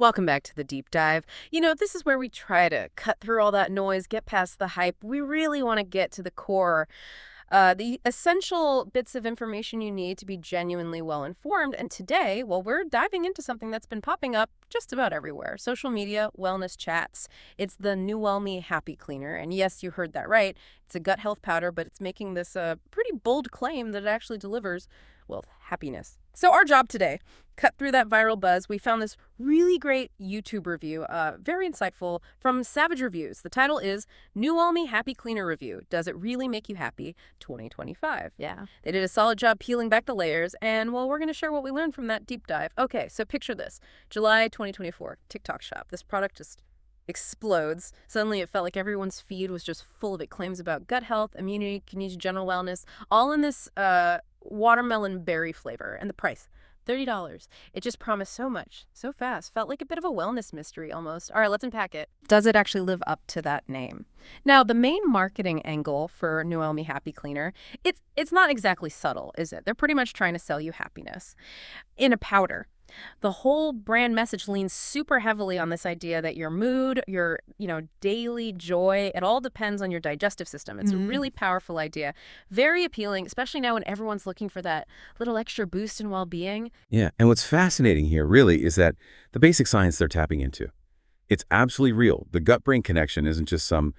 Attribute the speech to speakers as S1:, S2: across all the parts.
S1: Welcome back to the deep dive. This is where we try to cut through all that noise, get past the hype. We really want to get to the core, the essential bits of information you need to be genuinely well informed. And today, well, we're diving into something that's been popping up just about everywhere: social media, wellness chats. It's the Newellme Happy Cleaner. And yes, you heard that right. It's a gut health powder, but it's making this pretty bold claim that it actually delivers, well, happiness. So our job today, cut through that viral buzz. We found this really great YouTube review, very insightful, from Savage Reviews. The title is Newellme Happy Cleaner Review. Does it really make you happy? 2025.
S2: Yeah.
S1: They did a solid job peeling back the layers, and well, we're going to share what we learned from that deep dive. Okay, so picture this. July 2024, TikTok shop. This product just explodes. Suddenly it felt like everyone's feed was just full of it. Claims about gut health, immunity, community, general wellness, all in this watermelon berry flavor. And the price, $30. It just promised so much, so fast. Felt like a bit of a wellness mystery almost. All right, let's unpack it. Does it actually live up to that name? Now, the main marketing angle for Newellme Happy Cleaner, it's not exactly subtle, is it? They're pretty much trying to sell you happiness in a powder. The whole brand message leans super heavily on this idea that your mood, your, daily joy, it all depends on your digestive system. It's a really powerful idea. Very appealing, especially now when everyone's looking for that little extra boost in well-being.
S3: Yeah, and what's fascinating here really is that the basic science they're tapping into, it's absolutely real. The gut-brain connection isn't just some,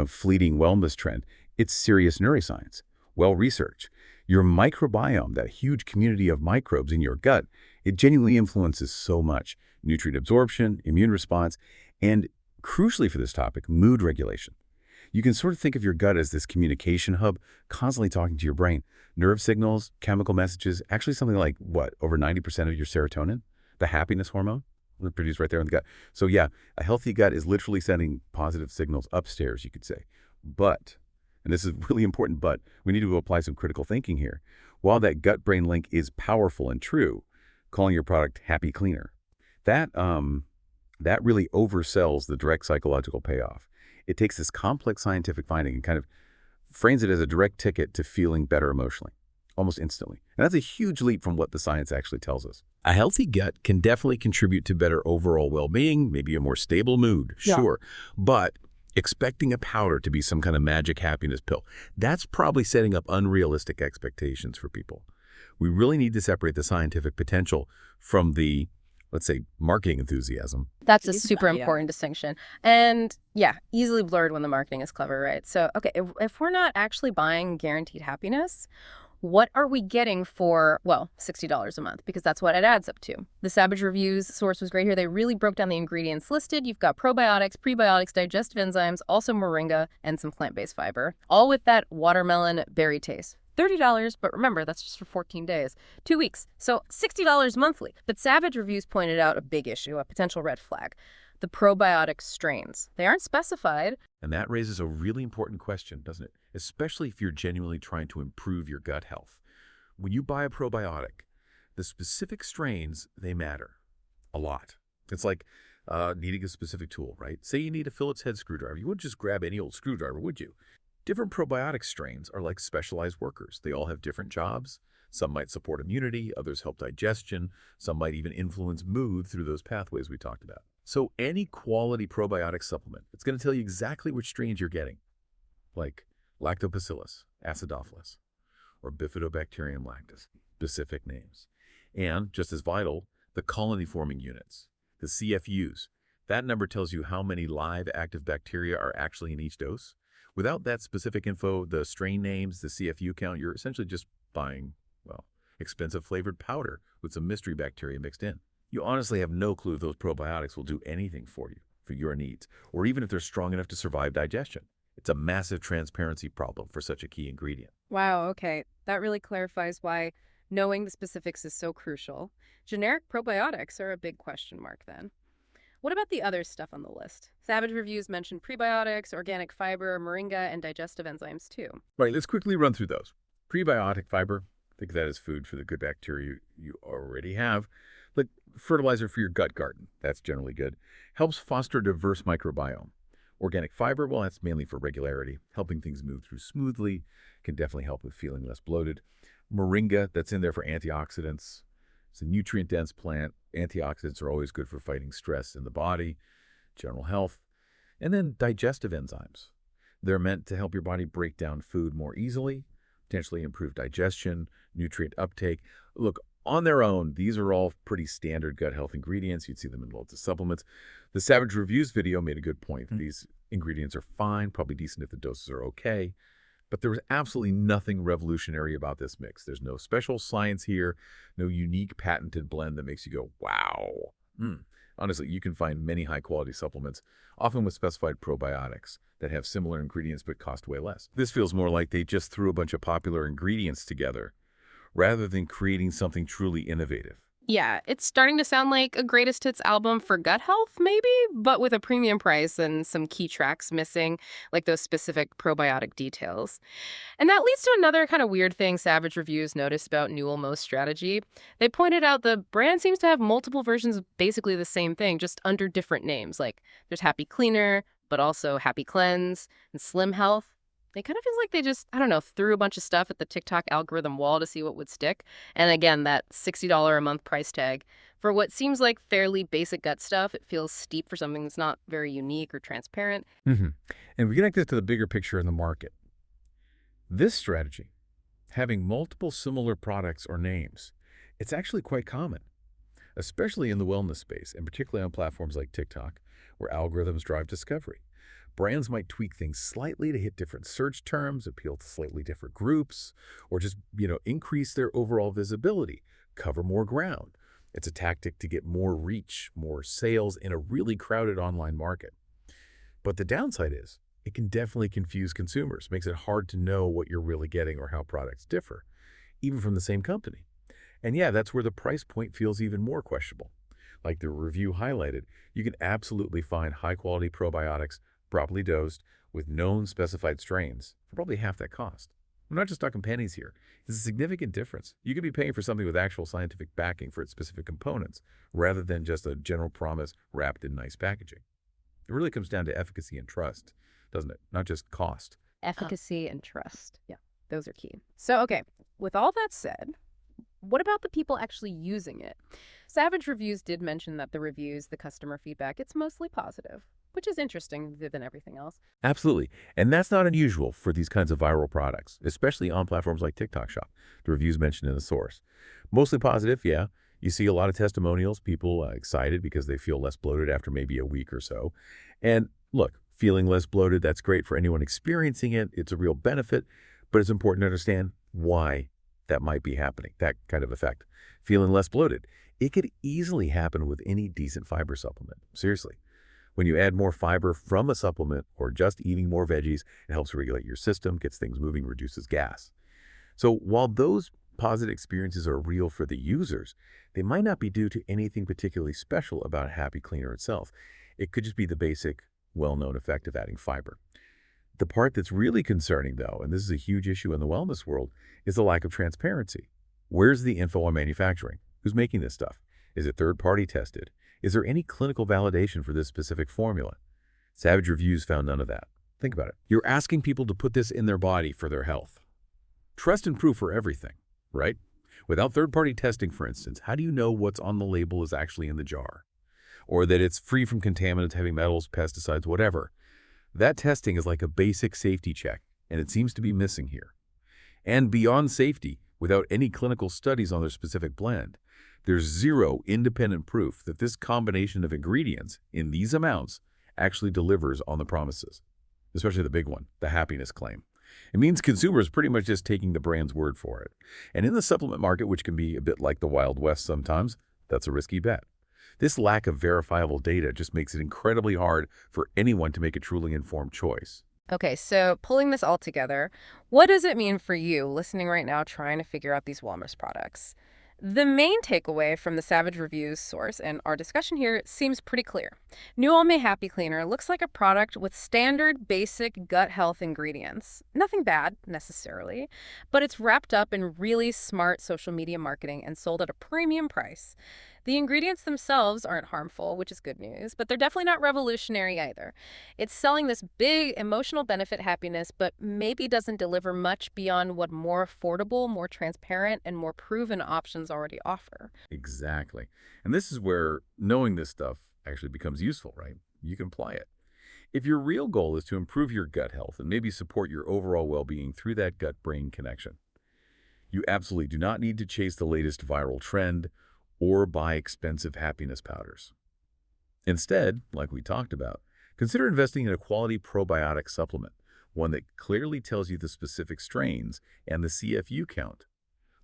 S3: fleeting wellness trend. It's serious neuroscience, well-researched. Your microbiome, that huge community of microbes in your gut, it genuinely influences so much: nutrient absorption, immune response, and crucially for this topic, mood regulation. You can sort of think of your gut as this communication hub constantly talking to your brain. Nerve signals, chemical messages, actually something like, over 90% of your serotonin, the happiness hormone, produced right there in the gut. So yeah, a healthy gut is literally sending positive signals upstairs, you could say. But, and this is really important, but we need to apply some critical thinking here. While that gut-brain link is powerful and true, calling your product Happy Cleaner, that really oversells the direct psychological payoff. It takes this complex scientific finding and kind of frames it as a direct ticket to feeling better emotionally, almost instantly. And that's a huge leap from what the science actually tells us. A healthy gut can definitely contribute to better overall well-being, maybe a more stable mood, sure. But expecting a powder to be some kind of magic happiness pill, that's probably setting up unrealistic expectations for people. We really need to separate the scientific potential from the, let's say, marketing enthusiasm.
S1: That's a super important distinction. And yeah, easily blurred when the marketing is clever, right? So, okay, if we're not actually buying guaranteed happiness, what are we getting for, well, $60 a month? Because that's what it adds up to. The Savage Reviews source was great here. They really broke down the ingredients listed. You've got probiotics, prebiotics, digestive enzymes, also moringa, and some plant-based fiber, all with that watermelon berry taste. $30, but remember, that's just for 14 days, 2 weeks. So $60 monthly. But Savage Reviews pointed out a big issue, a potential red flag: the probiotic strains. They aren't specified.
S3: And that raises a really important question, doesn't it? Especially if you're genuinely trying to improve your gut health. When you buy a probiotic, the specific strains, they matter a lot. It's like needing a specific tool, right? Say you need a Phillips head screwdriver. You wouldn't just grab any old screwdriver, would you? Different probiotic strains are like specialized workers. They all have different jobs. Some might support immunity, others help digestion, some might even influence mood through those pathways we talked about. So any quality probiotic supplement, it's going to tell you exactly which strains you're getting, like Lactobacillus, Acidophilus, or Bifidobacterium lactis, specific names. And just as vital, the colony-forming units, the CFUs. That number tells you how many live active bacteria are actually in each dose. Without that specific info, the strain names, the CFU count, you're essentially just buying, well, expensive flavored powder with some mystery bacteria mixed in. You honestly have no clue if those probiotics will do anything for you, for your needs, or even if they're strong enough to survive digestion. It's a massive transparency problem for such a key ingredient.
S1: Wow, okay. That really clarifies why knowing the specifics is so crucial. Generic probiotics are a big question mark then. What about the other stuff on the list? Savage Reviews mentioned prebiotics, organic fiber, moringa, and digestive enzymes too.
S3: Right, let's quickly run through those. Prebiotic fiber, think of that as food for the good bacteria you already have. Like fertilizer for your gut garden, that's generally good. Helps foster a diverse microbiome. Organic fiber, well, that's mainly for regularity, helping things move through smoothly, can definitely help with feeling less bloated. Moringa, that's in there for antioxidants, It's a nutrient-dense plant. Antioxidants are always good for fighting stress in the body, general health, and then digestive enzymes. They're meant to help your body break down food more easily, potentially improve digestion, nutrient uptake. Look, on their own, these are all pretty standard gut health ingredients. You'd see them in loads of supplements. The Savage Reviews video made a good point. These ingredients are fine, probably decent if the doses are okay. But there was absolutely nothing revolutionary about this mix. There's no special science here, no unique patented blend that makes you go, wow. Honestly, you can find many high-quality supplements, often with specified probiotics, that have similar ingredients but cost way less. This feels more like they just threw a bunch of popular ingredients together rather than creating something truly innovative.
S1: Yeah, it's starting to sound like a greatest hits album for gut health, maybe, but with a premium price and some key tracks missing, like those specific probiotic details. And that leads to another kind of weird thing Savage Reviews noticed about Newellme's strategy. They pointed out the brand seems to have multiple versions of basically the same thing, just under different names. Like there's Happy Cleaner, but also Happy Cleanse and Slim Health. It kind of feels like they just, I don't know, threw a bunch of stuff at the TikTok algorithm wall to see what would stick. And again, that $60 a month price tag. For what seems like fairly basic gut stuff, it feels steep for something that's not very unique or transparent.
S3: And we connect this to the bigger picture in the market. This strategy, having multiple similar products or names, it's actually quite common, especially in the wellness space, and particularly on platforms like TikTok, where algorithms drive discovery. Brands might tweak things slightly to hit different search terms, appeal to slightly different groups, or just, increase their overall visibility, cover more ground. It's a tactic to get more reach, more sales in a really crowded online market. But the downside is, it can definitely confuse consumers, makes it hard to know what you're really getting or how products differ, even from the same company. And yeah, that's where the price point feels even more questionable. Like the review highlighted, you can absolutely find high-quality probiotics properly dosed with known specified strains for probably half that cost. I'm not just talking pennies here. It's a significant difference. You could be paying for something with actual scientific backing for its specific components rather than just a general promise wrapped in nice packaging. It really comes down to efficacy and trust, doesn't it? Not just cost.
S1: Efficacy and trust. Yeah, those are key. So, okay, with all that said, what about the people actually using it? Savage Reviews did mention that the reviews, the customer feedback, it's mostly positive, which is interesting than everything else.
S3: Absolutely. And that's not unusual for these kinds of viral products, especially on platforms like TikTok Shop. The reviews mentioned in the source. Mostly positive, yeah. You see a lot of testimonials, people excited because they feel less bloated after maybe a week or so. And look, feeling less bloated, that's great for anyone experiencing it. It's a real benefit, but it's important to understand why that might be happening, that kind of effect. Feeling less bloated. It could easily happen with any decent fiber supplement. Seriously. When you add more fiber from a supplement or just eating more veggies, it helps regulate your system, gets things moving, reduces gas. So while those positive experiences are real for the users, they might not be due to anything particularly special about Happy Cleaner itself. It could just be the basic, well-known effect of adding fiber. The part that's really concerning, though, and this is a huge issue in the wellness world, is the lack of transparency. Where's the info on manufacturing? Who's making this stuff? Is it third-party tested? Is there any clinical validation for this specific formula? Savage Reviews found none of that. Think about it. You're asking people to put this in their body for their health. Trust and proof for everything, right? Without third-party testing, for instance, how do you know what's on the label is actually in the jar? Or that it's free from contaminants, heavy metals, pesticides, whatever. That testing is like a basic safety check, and it seems to be missing here. And beyond safety, without any clinical studies on their specific blend, there's zero independent proof that this combination of ingredients in these amounts actually delivers on the promises, especially the big one, the happiness claim. It means consumers pretty much just taking the brand's word for it. And in the supplement market, which can be a bit like the Wild West sometimes, that's a risky bet. This lack of verifiable data just makes it incredibly hard for anyone to make a truly informed choice.
S1: Okay, so pulling this all together, what does it mean for you listening right now trying to figure out these wellness products? The main takeaway from the Savage Reviews source and our discussion here seems pretty clear. Newellme Happy Cleaner looks like a product with standard, basic gut health ingredients. Nothing bad, necessarily, but it's wrapped up in really smart social media marketing and sold at a premium price. The ingredients themselves aren't harmful, which is good news, but they're definitely not revolutionary either. It's selling this big emotional benefit happiness, but maybe doesn't deliver much beyond what more affordable, more transparent, and more proven options already offer.
S3: Exactly. And this is where knowing this stuff actually becomes useful, right? You can apply it. If your real goal is to improve your gut health and maybe support your overall well-being through that gut-brain connection, you absolutely do not need to chase the latest viral trend or buy expensive happiness powders. Instead, like we talked about, consider investing in a quality probiotic supplement, one that clearly tells you the specific strains and the CFU count.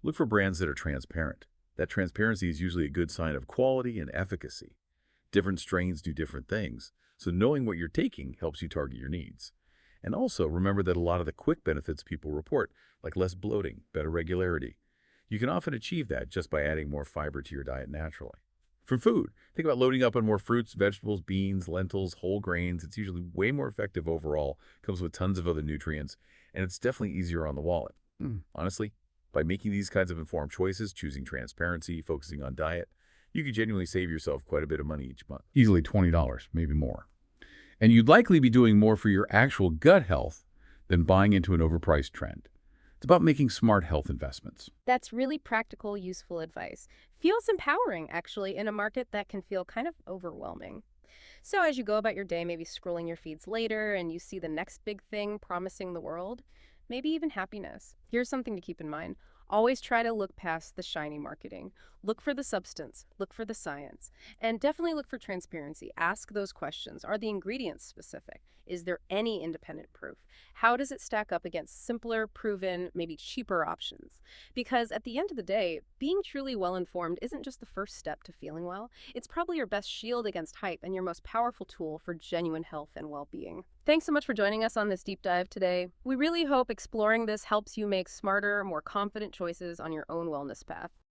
S3: Look for brands that are transparent. That transparency is usually a good sign of quality and efficacy. Different strains do different things, so knowing what you're taking helps you target your needs. And also remember that a lot of the quick benefits people report, like less bloating, better regularity, you can often achieve that just by adding more fiber to your diet naturally. For food, think about loading up on more fruits, vegetables, beans, lentils, whole grains. It's usually way more effective overall, comes with tons of other nutrients, and it's definitely easier on the wallet. Honestly, by making these kinds of informed choices, choosing transparency, focusing on diet, you could genuinely save yourself quite a bit of money each month. Easily $20, maybe more. And you'd likely be doing more for your actual gut health than buying into an overpriced trend. It's about making smart health investments.
S1: That's really practical, useful advice. Feels empowering, actually, in a market that can feel kind of overwhelming. So, as you go about your day, maybe scrolling your feeds later and you see the next big thing promising the world, maybe even happiness. Here's something to keep in mind. Always try to look past the shiny marketing. Look for the substance, look for the science, and definitely look for transparency. Ask those questions. Are the ingredients specific? Is there any independent proof? How does it stack up against simpler, proven, maybe cheaper options? Because at the end of the day, being truly well informed isn't just the first step to feeling well, it's probably your best shield against hype and your most powerful tool for genuine health and well being. Thanks so much for joining us on this deep dive today. We really hope exploring this helps you make smarter, more confident choices on your own wellness path.